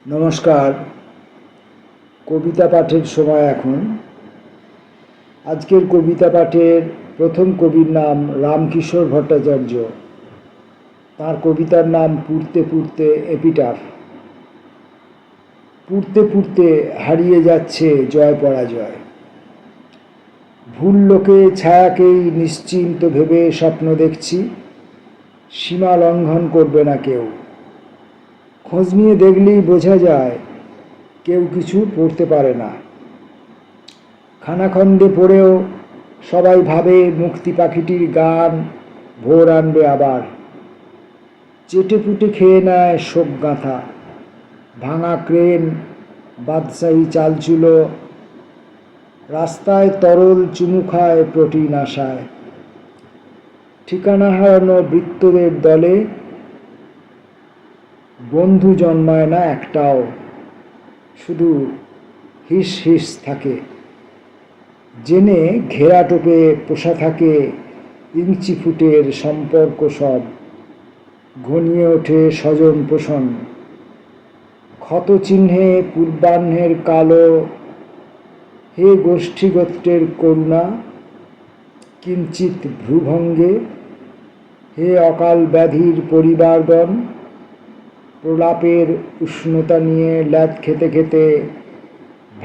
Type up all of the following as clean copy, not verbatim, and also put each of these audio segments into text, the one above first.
নমস্কার। কবিতা পাঠের সময় এখন। আজকের কবিতা পাঠের প্রথম কবির নাম রামকিশোর ভট্টাচার্য। তার কবিতার নাম পুড়তে পুড়তে এপিটাফ। পুড়তে পুড়তে হারিয়ে যাচ্ছে জয় পরাজয়। ভুল লোকে ছায়াকেই নিশ্চিন্ত ভেবে স্বপ্ন দেখছি, সীমা লঙ্ঘন করবে না কেউ। খোঁজ নিয়ে দেখলেই বোঝা যায় কেউ কিছু পড়তে পারে না। খানাখন্দে পড়েও সবাই ভাবে মুক্তি পাখিটির গান ভোর আনবে আবার। চেটেপুটে খেয়ে নেয় শোক গাঁথা, ভাঙা ক্রেন, বাদশাহী চালচুলো, রাস্তায় তরল চুমু খায় প্রোটিন আশায়। ঠিকানা হারানো বৃত্তদের দলে বন্ধু জন্মায় না একটাও, শুধু হিস হিস থাকে। জেনে ঘেরা টোপে পোষা থাকে ইঞ্চি ফুটের সম্পর্ক সব, ঘনিয়ে ওঠে স্বজন পোষণ। ক্ষত চিহ্নে পূর্বাহ্নের কালো, হে গোষ্ঠীগোত্রের করুণা কিঞ্চিত ভ্রুভঙ্গে, হে অকাল ব্যাধির পরিবারগণ। প্রলাপের উষ্ণতা নিয়ে ল্যাদ খেতে খেতে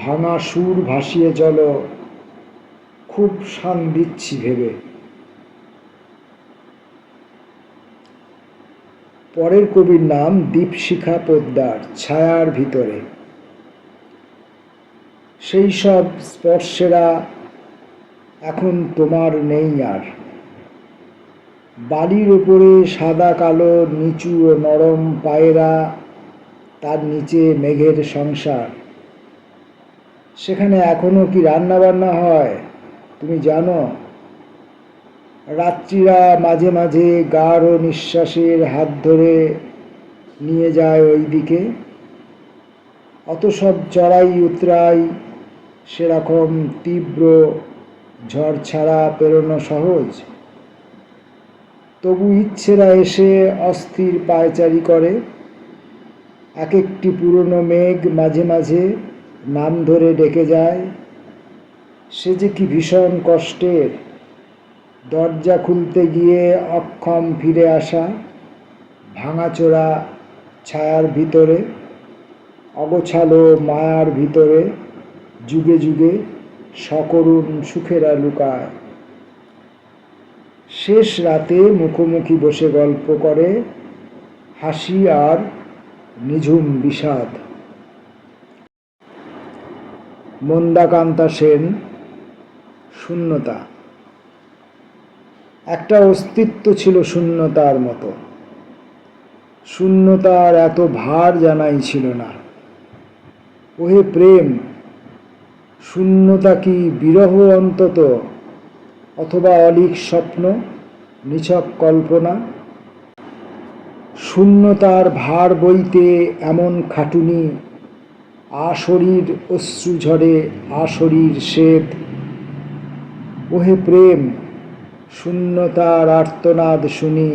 ভাঙা সুর ভাসিয়ে চলো, খুব শান দিচ্ছি ভেবে। পরের কবির নাম দীপশিখা পোদ্দার, ছায়ার ভিতরে। সেই সব স্পর্শেরা এখন তোমার নেই আর। বালির ওপরে সাদা কালো নিচু ও নরম পায়রা, তার নিচে মেঘের সংসার। সেখানে এখনো কি রান্না বান্না হয় তুমি জানো? রাত্রিরা মাঝে মাঝে গাঢ় নিঃশ্বাসের হাত ধরে নিয়ে যায় ওই দিকে। অত সব চড়াই উতরাই সেরকম তীব্র ঝড় ছাড়া পেরোনো সহজ? তবু ইচ্ছেরা এসে অস্থির পায়চারি করে। এক একটি পুরনো মেঘ মাঝে মাঝে নাম ধরে ডেকে যায়। সে যে কি ভীষণ কষ্টের, দরজা খুলতে গিয়ে অক্ষম ফিরে আসা, ভাঙাচোরা ছায়ার ভিতরে, অগোছালো মায়ার ভিতরে যুগে যুগে সকরুণ সুখেরা লুকায়। শেষ রাতে মুখোমুখি বসে গল্প করে হাসি আর নিঝুম বিষাদ। মন্দাকান্তা সেন, শূন্যতা। একটা অস্তিত্ব ছিল শূন্যতার মতো। শূন্যতার এত ভার জানাই ছিল না। ওহে প্রেম, শূন্যতা কি বিরহ অন্তত, অথবা অলীক স্বপ্ন, নিছক কল্পনা? শূন্যতার ভার বইতে এমন খাটুনি, আশরীর অশ্রু ঝরে, আশরীর শ্বেত। ওহে প্রেম, শূন্যতার আর্তনাদ শুনি,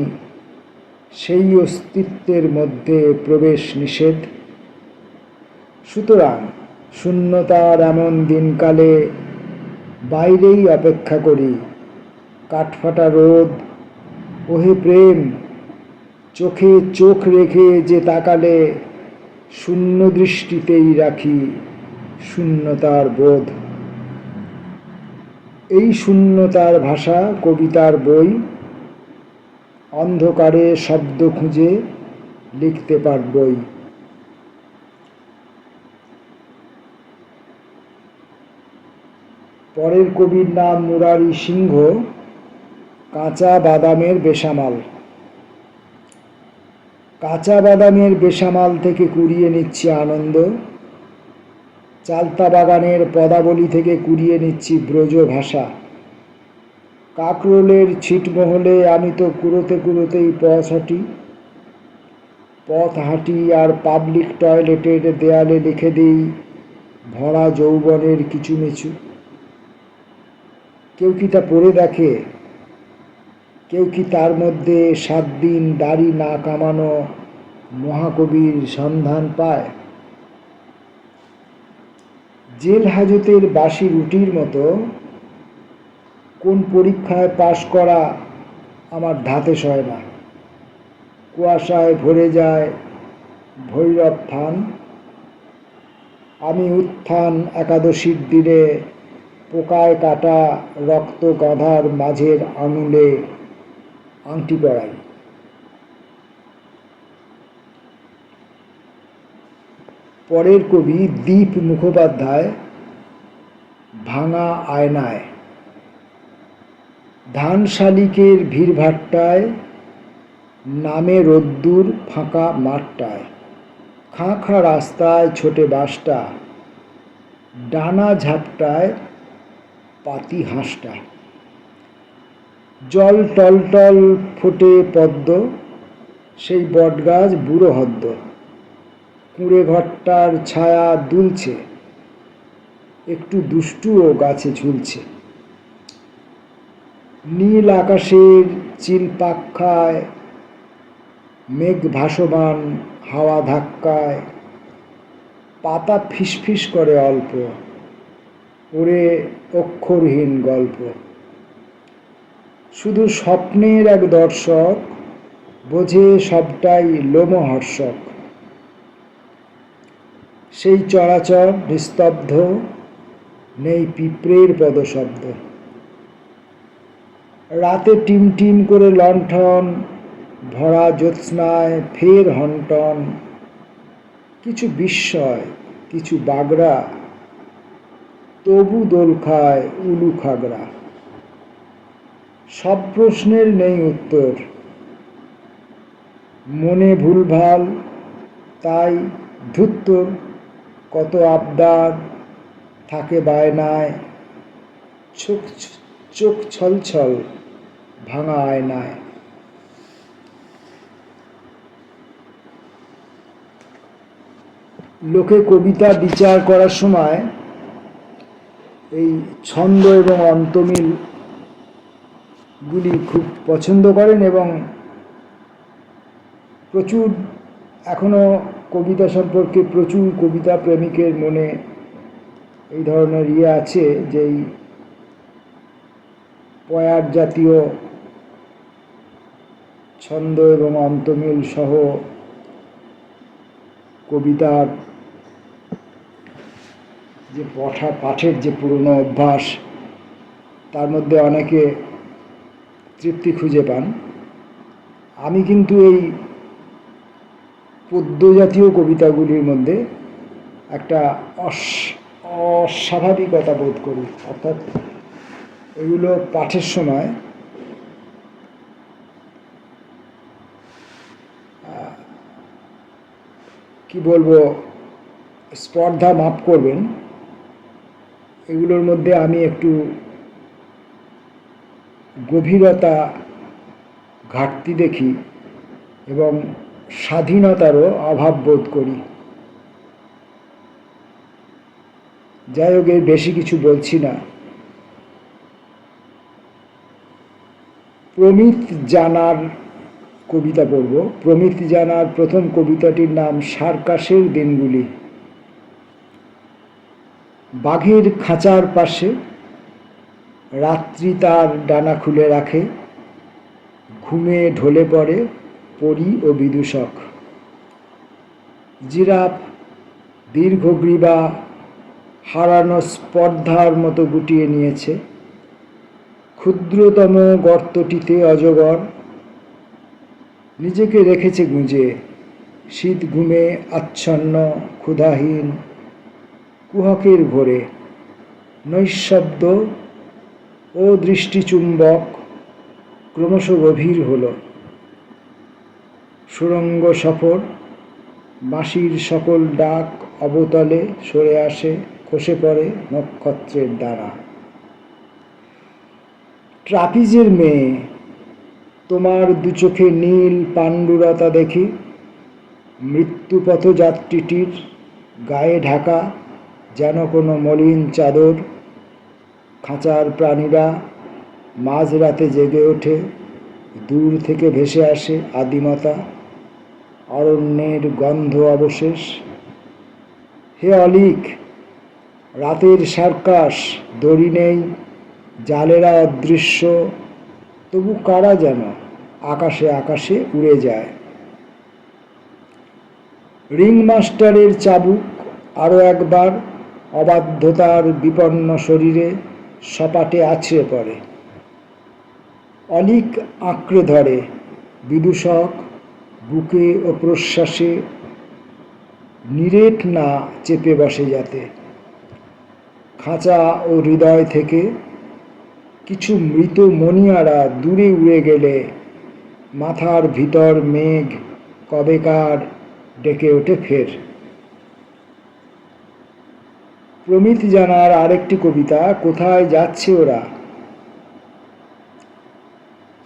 সেই অস্তিত্বের মধ্যে প্রবেশ নিষেধ। সুতরাং শূন্যতার এমন দিনকালে বাইরেই অপেক্ষা করি, কাঠফাটা রোদ। ওহে প্রেম, চোখে চোখ রেখে যে তাকালে শূন্য দৃষ্টিতেই রাখি শূন্যতার বোধ। এই শূন্যতার ভাষা কবিতার বই, অন্ধকারে শব্দ খুঁজে লিখতে পারবই। পরের কবির নাম মুরারি সিংহ, কাঁচা বাদামের বেসামাল। কাঁচা বাদামের বেসামাল থেকে কুড়িয়ে নিচ্ছি আনন্দ, চালতা বাগানের পদাবলী থেকে কুড়িয়ে নিচ্ছি ব্রজ ভাষা। কাকরোলের ছিটমহলে আমি তো কুড়োতে কুড়োতেই পথ হাঁটি আর পাবলিক টয়লেটের দেয়ালে লিখে দিই ভরা যৌবনের কিচুমিচু। কেউ কি তা পড়ে দেখে? কেউ কি তার মধ্যে 7 দিন দাড়ি না কামানো মহাকবির সন্ধান পায়? জেল হাজতের বাসি রুটির মতো কোন পরীক্ষায় পাশ করা আমার ধাতে সয় না। কুয়াশায় ভরে যায় ভৈরব থান, আমি উত্থান একাদশীর দিনে পোকায় কাটা রক্ত গাধার মাঝের আঙুলে আংটি পরাই। পরের কবি দীপ মুখোপাধ্যায়, ভাঙা আয়নায়। ধান শালিকের ভিড়ভাট্টায় নামে রোদ্দুর ফাঁকা মাঠটায়, খাঁ খাঁ রাস্তায় ছোটে বাসটা, ডানা ঝাপটায় পাতি হাঁসটা। জল টলটল ফোটে পদ্ম, সেই বটগাছ বুড়ো হদ্দ, কুঁড়ে ঘরটার ছায়া দুলছে, একটু দুষ্টুও গাছে ঝুলছে। নীল আকাশের চিল পাখায় মেঘ ভাসমান হাওয়া ধাক্কায়, পাতা ফিসফিস করে অল্প, ওরে অক্ষরহীন গল্প। শুধু স্বপ্নের এক দর্শক, বোঝে সবটাই লোমহর্ষক। সেই চরাচর নিস্তব্ধ, নেই পিঁপড়ের পদশব্দ। রাতে টিম টিম করে লণ্ঠন, ভরা জ্যোৎস্নায় ফের হন্টন। কিছু বিস্ময়, কিছু বাগড়া, তবু দোল খায় উলু খাগড়া। সব প্রশ্নের নেই উত্তর, মনে ভুলভাল, তাই ধুত্তর। কত আবদার থাকে বায়নায়, চোখ ছলছল ভাঙা আয়নায়। লোকে কবিতা বিচার করার সময় এই ছন্দ এবং অন্তমিল গুলি খুব পছন্দ করেন, এবং প্রচুর এখনো কবিতা সম্পর্কে প্রচুর কবিতা প্রেমিকের মনে এই ধরনের আছে যে এই পয়ার জাতীয় ছন্দ এবং অন্তমিল সহ কবিতার যে পাঠের যে পুরনো অভ্যাস, তার মধ্যে অনেকে তৃপ্তি খুঁজে পান। আমি কিন্তু এই পদ্য জাতীয় কবিতাগুলির মধ্যে একটা অস্বাভাবিকতা বোধ করি, অর্থাৎ এগুলো পাঠের সময় কি বলবো, স্পর্ধা মাপ করবেন, এগুলোর মধ্যে আমি একটু গভীরতা ঘাটতি দেখি এবং স্বাধীনতারও অভাব বোধ করি। যাই হোক, এর বেশি কিছু বলছি না। প্রমিত জানার কবিতা পড়ব। প্রমিত জানার প্রথম কবিতাটির নাম সার্কাসের দিনগুলি। বাঘের খাঁচার পাশে রাত্রি তার ডানা খুলে রাখে, ঘুমে ঢলে পড়ে পরী ও বিদূষক। জিরাফ দীর্ঘগ্রীবা হারানো স্পর্ধার মতো গুটিয়ে নিয়েছে। ক্ষুদ্রতম গর্তটিতে অজগর নিজেকে রেখেছে গুঁজে, শীত ঘুমে আচ্ছন্ন ক্ষুধাহীন কুহকের ঘোরে। নৈঃশব্দ ও দৃষ্টিচুম্বক ক্রমশ গভীর হল। সুরঙ্গ সফর, বাঁশির সকল ডাক অবতলে সরে আসে, খসে পড়ে নক্ষত্রের দ্বারা। ট্রাপিজের মেয়ে, তোমার দু চোখে নীল পাণ্ডুরতা দেখি। মৃত্যুপথযাত্রীটির গায়ে ঢাকা যেন কোনো মলিন চাদর। খাঁচার প্রাণীরা মাঝরাতে জেগে ওঠে, দূর থেকে ভেসে আসে আদিমতা, অরণ্যের গন্ধ অবশেষ। হে অলিক, রাতের সার্কাস, দড়ি নেই, জালেরা অদৃশ্য, তবু কারা যেন আকাশে আকাশে উড়ে যায়। রিংমাস্টারের চাবুক আরও একবার অবাধ্যতার বিপন্ন শরীরে সপাটে আছড়ে পড়ে। অলিক আঁকড়ে ধরে, বিদূষক বুকে ও প্রশ্বাসে নিরেট না চেপে বসে যাতে। খাঁচা ও হৃদয় থেকে কিছু মৃত মণিয়ারা দূরে উড়ে গেলে মাথার ভিতর মেঘ কবেকার ডেকে ওঠে ফের। প্রমিত জানার আরেকটি কবিতা, কোথায় যাচ্ছে ওরা।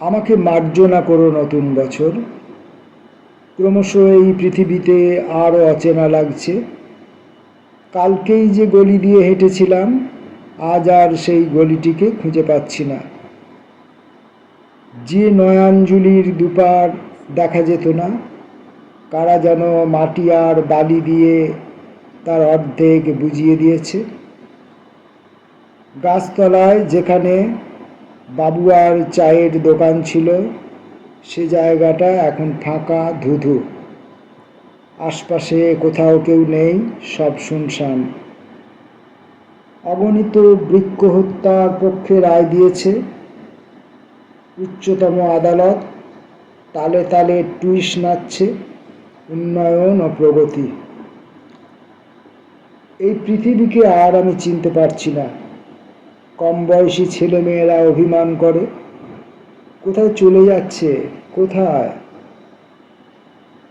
আমাকে মার্জনা করো নতুন বছর, ক্রমশ এই পৃথিবীতে আরও অচেনা লাগছে। কালকেই যে গলি দিয়ে হেঁটেছিলাম, আজ আর সেই গলিটিকে খুঁজে পাচ্ছি না। যে নয়াঞ্জলির দুপার দেখা যেত না, কারা যেন মাটি আর বালি দিয়ে তার অর্ধেক বুঝিয়ে দিয়েছে। গাছতলায় যেখানে বাবুয়ার চায়ের দোকান ছিল, সে জায়গাটা এখন ফাঁকা, ধুধু। আশপাশে কোথাও কেউ নেই, সব শুনশান। অগণিত বৃক্ষ হত্যার পক্ষে রায় দিয়েছে উচ্চতম আদালত। তালে তালে টুইস নাচছে উন্নয়ন ও প্রগতি। এই পৃথিবীকে আর আমি চিনতে পারছি না। কম বয়সী ছেলেমেয়েরা অভিমান করে, কোথায় চলে যাচ্ছে, কোথায়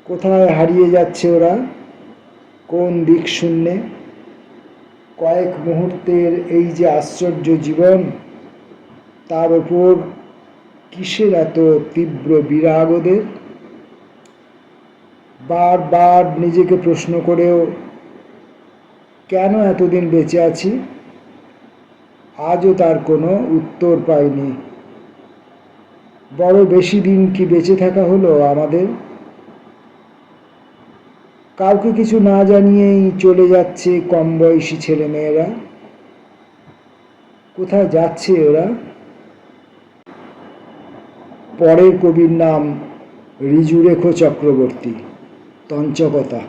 কোথায় হারিয়ে যাচ্ছে ওরা, কোন দিক শূন্যে। কয়েক মুহূর্তের এই যে আশ্চর্য জীবন, তার ওপর কিসের এত তীব্র বিরাগ ওদের। বারবার নিজেকে প্রশ্ন করেও কেন এতদিন বেঁচে আছি, আজও তার কোনো উত্তর পাইনি। বড় বেশি দিন কি বেঁচে থাকা হলো আমাদের। কাউকে কিছু না জানিয়েই চলে যাচ্ছে কম বয়সী ছেলেমেয়েরা। কোথায় যাচ্ছে ওরা। পরের কবির নাম ঋজুরেখ চক্রবর্তী। তঞ্চকতা।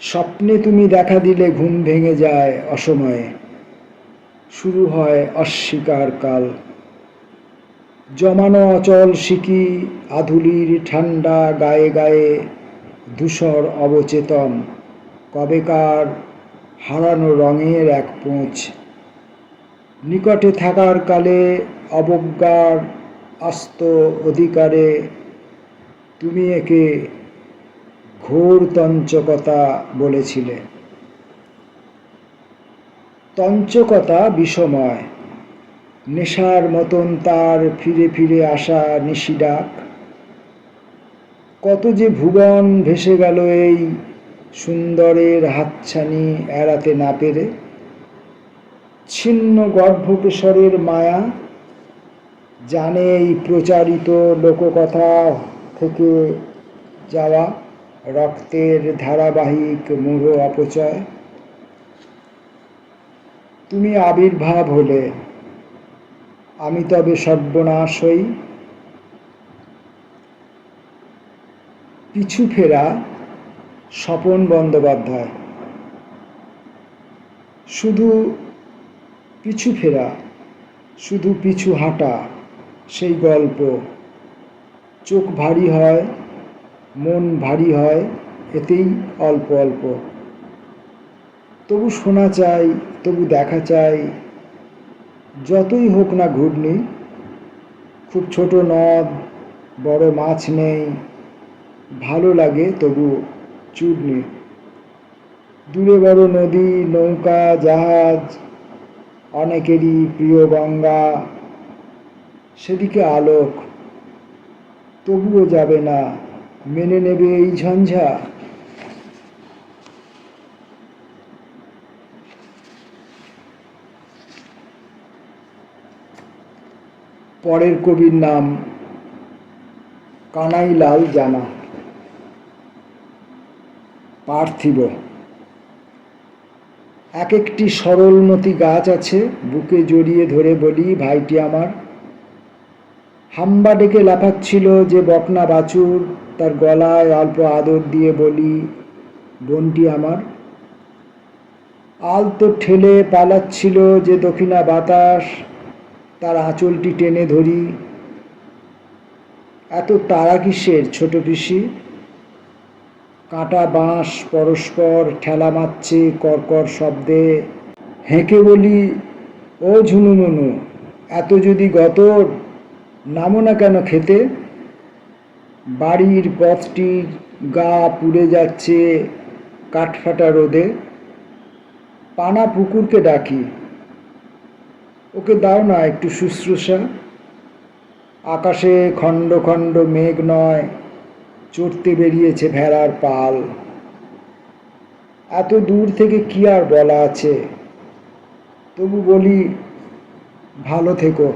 স্বপ্নে তুমি দেখা দিলে ঘুম ভেঙে যায় অসময়ে, শুরু হয় অস্বীকার কাল। জমানো অচল সিকি আধুলির ঠান্ডা গায়ে গায়ে ধূসর অবচেতন, কবেকার হারানো রঙের এক পোঁচ। নিকটে থাকার কালে অবজ্ঞার আস্ত অধিকারে তুমি একে ঘোর তঞ্চকতা বলেছিলে। তঞ্চকতা বিষময়, নেশার মতন তার ফিরে ফিরে আসা নিশিডাক। কত যে ভুবন ভেসে গেল এই সুন্দরের হাতছানি এড়াতে না পেরে। ছিন্ন গর্ভকেশরের মায়া জানে এই প্রচারিত লোককথা থেকে যাওয়া রক্তের ধারাবাহিক মূঢ় অপচয়। তুমি আবির্ভাব হলে, আমি তবে সর্বনাশ হই। পিছু ফেরা, স্বপন বন্দ্যোপাধ্যায়। শুধু পিছু ফেরা, শুধু পিছু হাঁটা, সেই গল্প। চোখ ভারী হয়, মন ভারী হয়, এতেই অল্প অল্প। তবু শোনা চাই, তবু দেখা চাই, যতই হোক না ঘূর্ণি। খুব ছোট নদ, বড় মাছ নেই, ভালো লাগে তবু চূর্ণি। দূরে বড় নদী, নৌকা, জাহাজ, অনেকেরই প্রিয় গঙ্গা, সেদিকে আলোক। তবুও যাবে না, মেনে নেবে এই ঝঞ্ঝা। পরের কবির নাম কানাইলাল জানা। পার্থিব। এক একটি সরলমতি গাছ আছে, বুকে জড়িয়ে ধরে বলি ভাইটি আমার। হাম্বা ডেকে লাফাচ্ছিল যে বকনা বাছুর, তার গলায় অল্প আদর দিয়ে বলি বোনটি আমার। আলতো ঠেলে পালাচ্ছিল যে দক্ষিণা বাতাস, তার আঁচলটি টেনে ধরি। এত তাড়া কিসের ছোট পিসি? কাঁটা বাঁশ পরস্পর ঠেলা মারছে কর্কর শব্দে। হেঁকে বলি ও ঝুনুমুনু, এত যদি গতর, নামো না কেন খেতে? বাড়ির পথটির গা পুড়ে যাচ্ছে কাঠফাটা রোদে। পানা পুকুরকে ডাকি, ওকে দাও না একটু শুশ্রূষা। আকাশে খণ্ড খণ্ড মেঘ নয়, চড়তে বেরিয়েছে ভেড়ার পাল। এত দূর থেকে কি আর বলা আছে, তবু বলি ভালো থেকো।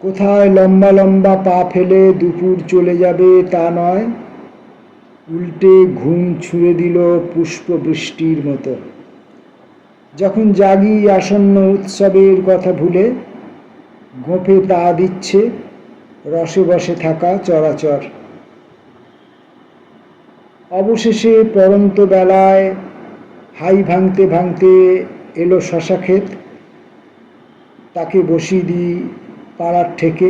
কোথায় লম্বা লম্বা পা ফেলে দুপুর চলে যাবে তা নয়, উল্টে ঘুম ছুঁড়ে দিল পুষ্প বৃষ্টির মতো। যখন জাগি আসন্ন উৎসবের কথা ভুলে, গোঁফে তা দিচ্ছে রসে বসে থাকা চরাচর। অবশেষে পরন্ত বেলায় হাই ভাঙতে ভাঙতে এলো শশা ক্ষেত। তাকে বসিয়ে দিই পাড়ার থেকে।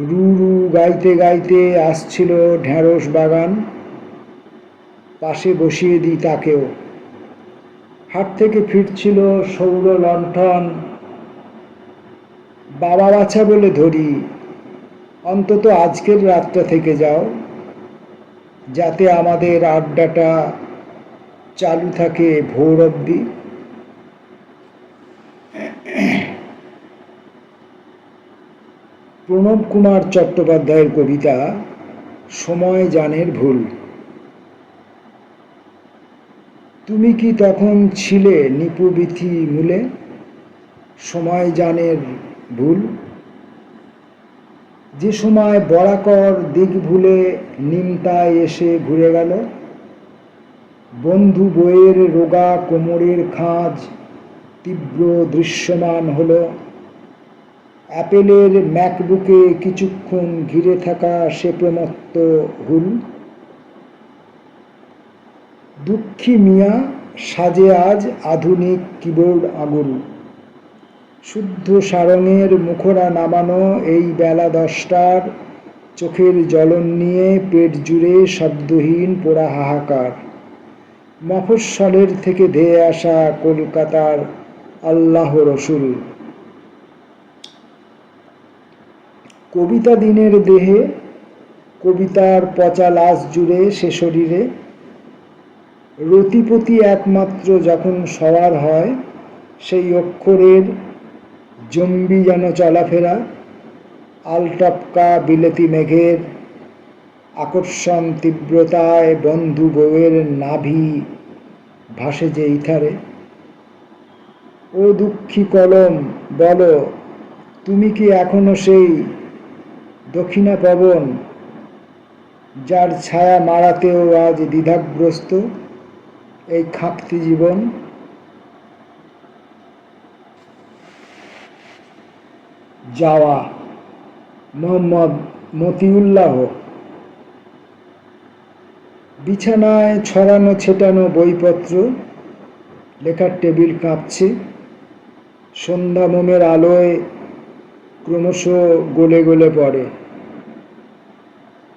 রু রু গাইতে গাইতে আসছিল ঢেঁড়স বাগান, পাশে বসিয়ে দিই তাকেও। হাট থেকে ফিরছিল সৌর লণ্ঠন, বাবা বাছা বলে ধরি, অন্তত আজকের রাতটা থেকে যাও, যাতে আমাদের আড্ডাটা চালু থাকে ভোর অবধি। প্রণব কুমার চট্টোপাধ্যায়ের কবিতা সময় জানের ভুল। তুমি কি তখন ছিলে নিপুবিথি মূলে? সময় জানের ভুল। যে সময় বরাকর দিক ভুলে নিমতায় এসে ঘুরে গেল, বন্ধু বইয়ের রোগা কোমরের খাঁজ তীব্র দৃশ্যমান হলো। অ্যাপেলের ম্যাকবুকে কিছুক্ষণ ঘিরে থাকা সে প্রমত্ত হুল। দুঃখী মিয়া সাজে আজ আধুনিক কিবোর্ড আঙুল। শুদ্ধ সারঙের মুখরা নামানো এই বেলা 10টার চোখের জ্বলন নিয়ে পেট জুড়ে শব্দহীন পোড়া হাহাকার। মফস্বলের থেকে ধেয়ে আসা কলকাতার আল্লাহ রসুল। কবিতা দিনের দেহে, কবিতার পচা লাশ জুড়ে সে শরীরে। রতিপতি একমাত্র যখন সওয়ার হয়, সেই অক্ষরের জম্বি যেন চলাফেরা। আলটপকা বিলেতি মেঘের আকর্ষণ তীব্রতায় বন্ধু বউয়ের নাভি ভাসে যে ইথারে। ও দুঃখী কলম বলো, তুমি কি এখনো সেই দক্ষিণা পবন, যার ছায়া মারাতেও আজ দ্বিধাগ্রস্ত এই খাঁকতি জীবন? যাওয়া, মোহাম্মদ মতিউল্লাহ। বিছানায় ছড়ানো ছেটানো বইপত্র, লেখার টেবিল কাঁপছে। সন্ধ্যা মোমের আলোয় ক্রমশ গলে গলে পড়ে।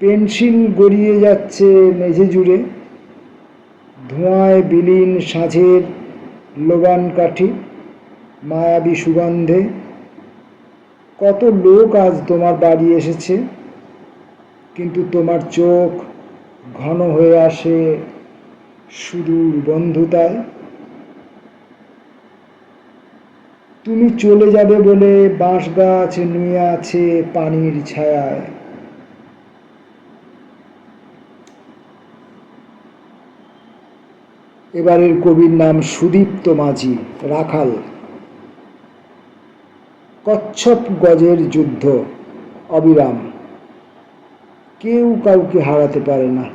পেন্সিল গড়িয়ে যাচ্ছে মেঝে জুড়ে। ধোঁয়ায় বিলীন সাঁঝের লোবান কাঠি মায়াবী সুগন্ধে। কত লোক আজ তোমার বাড়ি এসেছে, কিন্তু তোমার চোখ ঘন হয়ে আসে সুদূর বন্ধুতায়। তুমি চলে যাবে বলে বাঁশ গাছ নুয়ে আছে পানির ছায়ায়। এবারের কবির নাম সুদীপ্ত মাঝি, রাখাল। কচ্ছপ গজের যুদ্ধ অবিরাম, কেউ কাউকে হারাতে পারে না।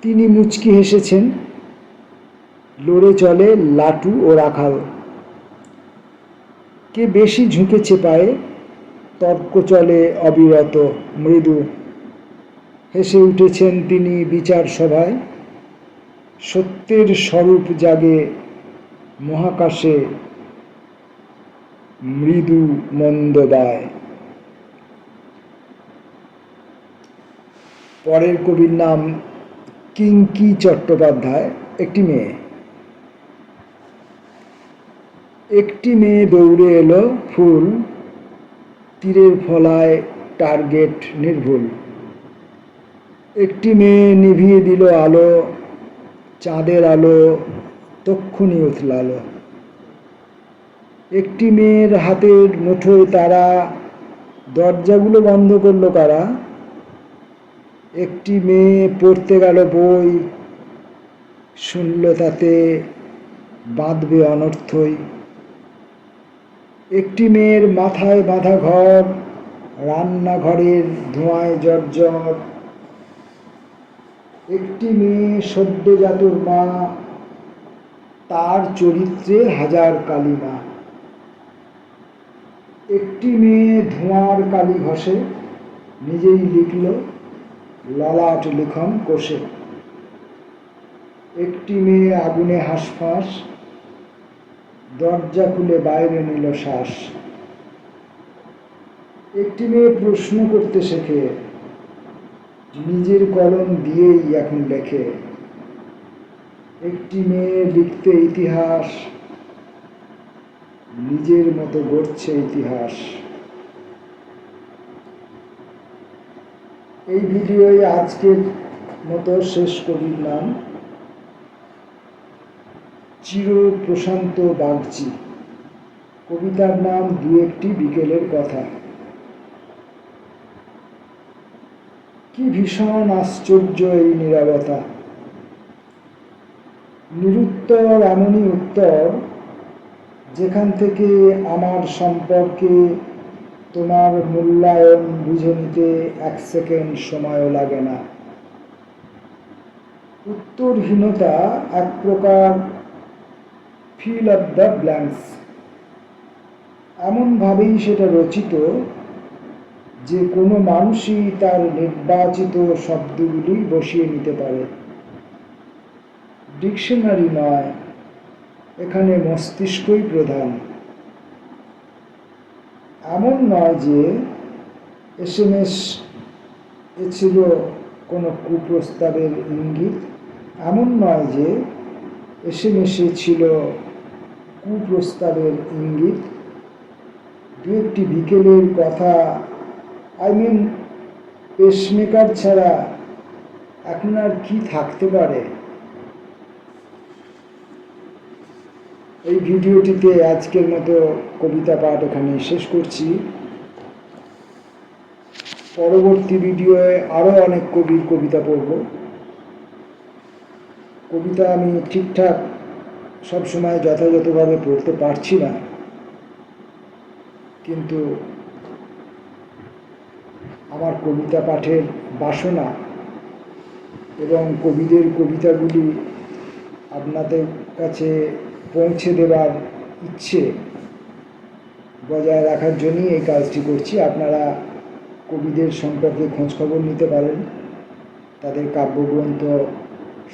তিনি মুচকি হেসেছেন। লড়ে চলে লাটু ও রাখাল। কে বেশি ঝুঁকেছে পায়ে, তর্ক চলে অবিরত মৃদু। হেসে উঠেছেন তিনি বিচার সভায়। সত্যের স্বরূপ জাগে মহাকাশে মৃদু মন্দবায়। পরের কবির নাম কিঙ্কি চট্টোপাধ্যায়। একটি মেয়ে। একটি মেয়ে দৌড়ে এলো ফুল, তীরের ফলায় টার্গেট নির্ভুল। একটি মেয়ে নিভিয়ে দিল আলো, চাঁদের আলো তক্ষুনি উথলালো। একটি মেয়ের হাতের মুঠোয় তারা, দরজাগুলো বন্ধ করলো কারা। একটি মেয়ে পড়তে গেল বই, শুনল তাতে বাঁধবে অনর্থই। একটি মেয়ের মাথায় বাঁধা ঘর, রান্নাঘরের ধোঁয়ায় জর্জর। একটি মেয়ে সদ্যজাতর মা, তার চরিত্রে হাজার কালিমা। একটি মেয়ে ধোঁয়ার কালি ঘষে, নিজেই লিখল ললাট লিখন কষে। একটি মেয়ে আগুনে হাঁসফাঁস, দরজা খুলে বাইরে নিল শ্বাস। একটি মেয়ে প্রশ্ন করতে শেখে, নিজের কলম দিয়েই এখন লেখে। একটি মেয়ে লিখতে ইতিহাস, নিজের মতো গড়ছে ইতিহাস। এই ভিডিওয় আজকের মতো শেষ কবির নাম চির প্রশান্ত বাগচি। কবিতার নাম দু একটি বিকেলের কথা। কি ভীষণ আশ্চর্য এই নীরবতা, নিরুত্তর এমনই উত্তর যেখান থেকে আমার সম্পর্কে তোমার মূল্যায়ন বুঝে নিতে এক সেকেন্ড সময়ও লাগে না। উত্তরহীনতা এক প্রকার ফিল অফ দ্য ব্ল্যাঙ্কস। এমনভাবেই সেটা রচিত যে কোনো মানুষই তার নির্বাচিত শব্দগুলি বসিয়ে নিতে পারে। ডিকশনারি নয়, এখানে মস্তিষ্কই প্রধান। এমন নয় যে SMS এ ছিল কোনো কুপ্রস্তাবের ইঙ্গিত, এমন নয় যে SMS এ ছিল কুপ্রস্তাবের ইঙ্গিত। দু একটি বিকেলের কথা, পেসমেকার ছাড়া এখন আর কি থাকতে পারে। এই ভিডিওটিতে আজকের মতো কবিতা পাঠ এখানে শেষ করছি। পরবর্তী ভিডিওয়ে আরও অনেক কবির কবিতা পড়ব। কবিতা আমি ঠিকঠাক সবসময় যথাযথভাবে পড়তে পারছি না, কিন্তু আমার কবিতা পাঠের বাসনা এবং কবিদের কবিতাগুলি আপনাদের কাছে পৌঁছে দেবার ইচ্ছে বজায় রাখার জন্যই এই কাজটি করছি। আপনারা কবিদের সম্পর্কে খোঁজখবর নিতে পারেন, তাদের কাব্যগ্রন্থ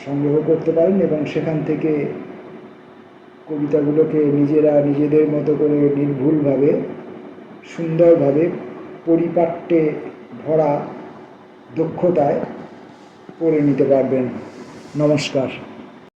সংগ্রহ করতে পারেন এবং সেখান থেকে কবিতাগুলোকে নিজেরা নিজেদের মতো করে নির্ভুলভাবে, সুন্দরভাবে, পরিপাট্যে ভরা দক্ষতায় পড়ে নিতে পারবেন। নমস্কার।